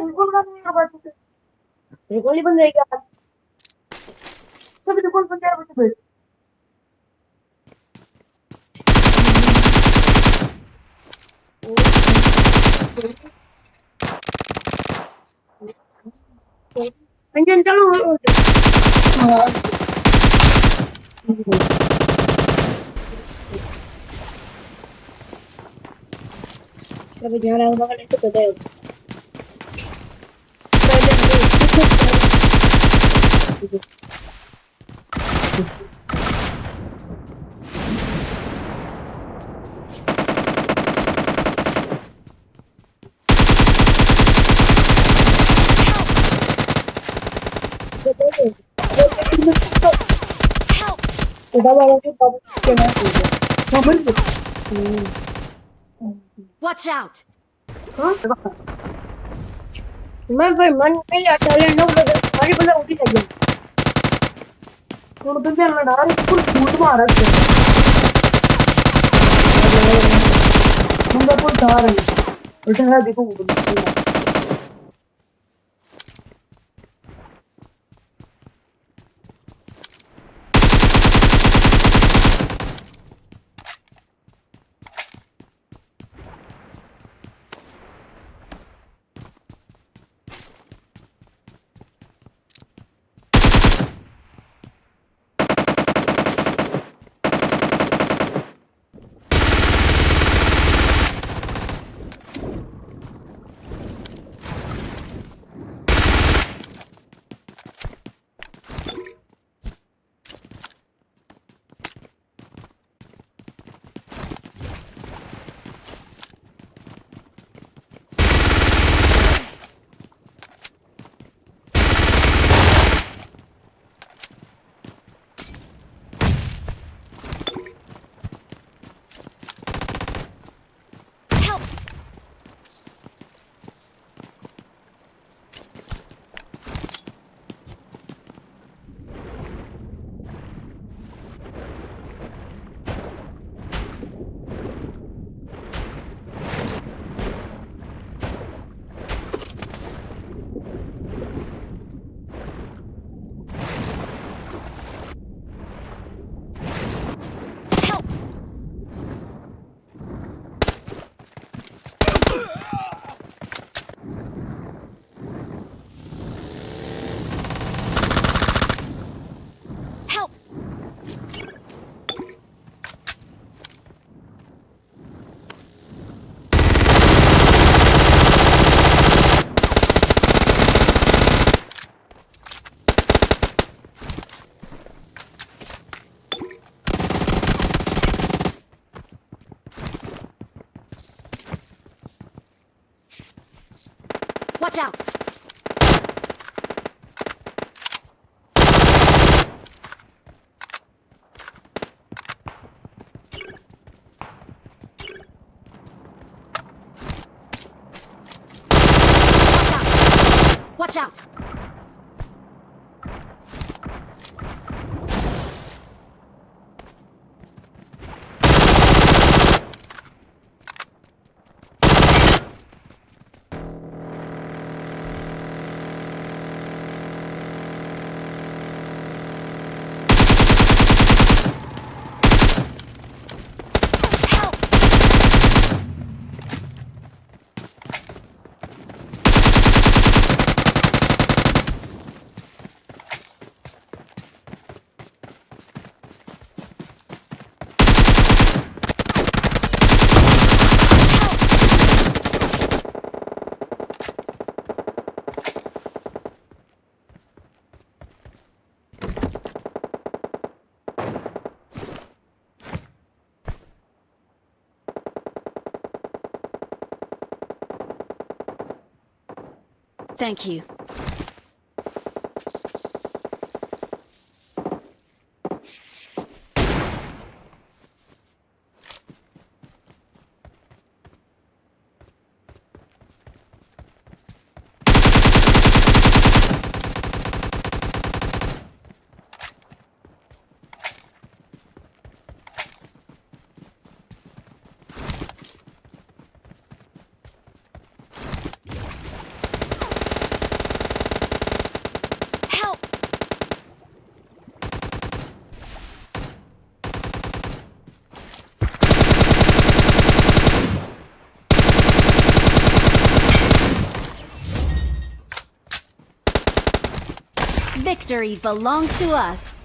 बिल्कुल काम नहीं कर पाते थे। बिल्कुल ही बंद रह गया। सब बिल्कुल बंद यार बच्चे। इंजन चालू हो। हाँ। सब ध्यान रखना का ऐसे पता है। Watch out! मैं भाई मन नहीं आता है ना बदल हमारी बदल उठी लगी तो क्या लड़ा रहा है फूट मारा है हम तो जा रहे हैं उल्टा है देखो Help! Watch out! Watch out! Thank you. Victory belongs to us.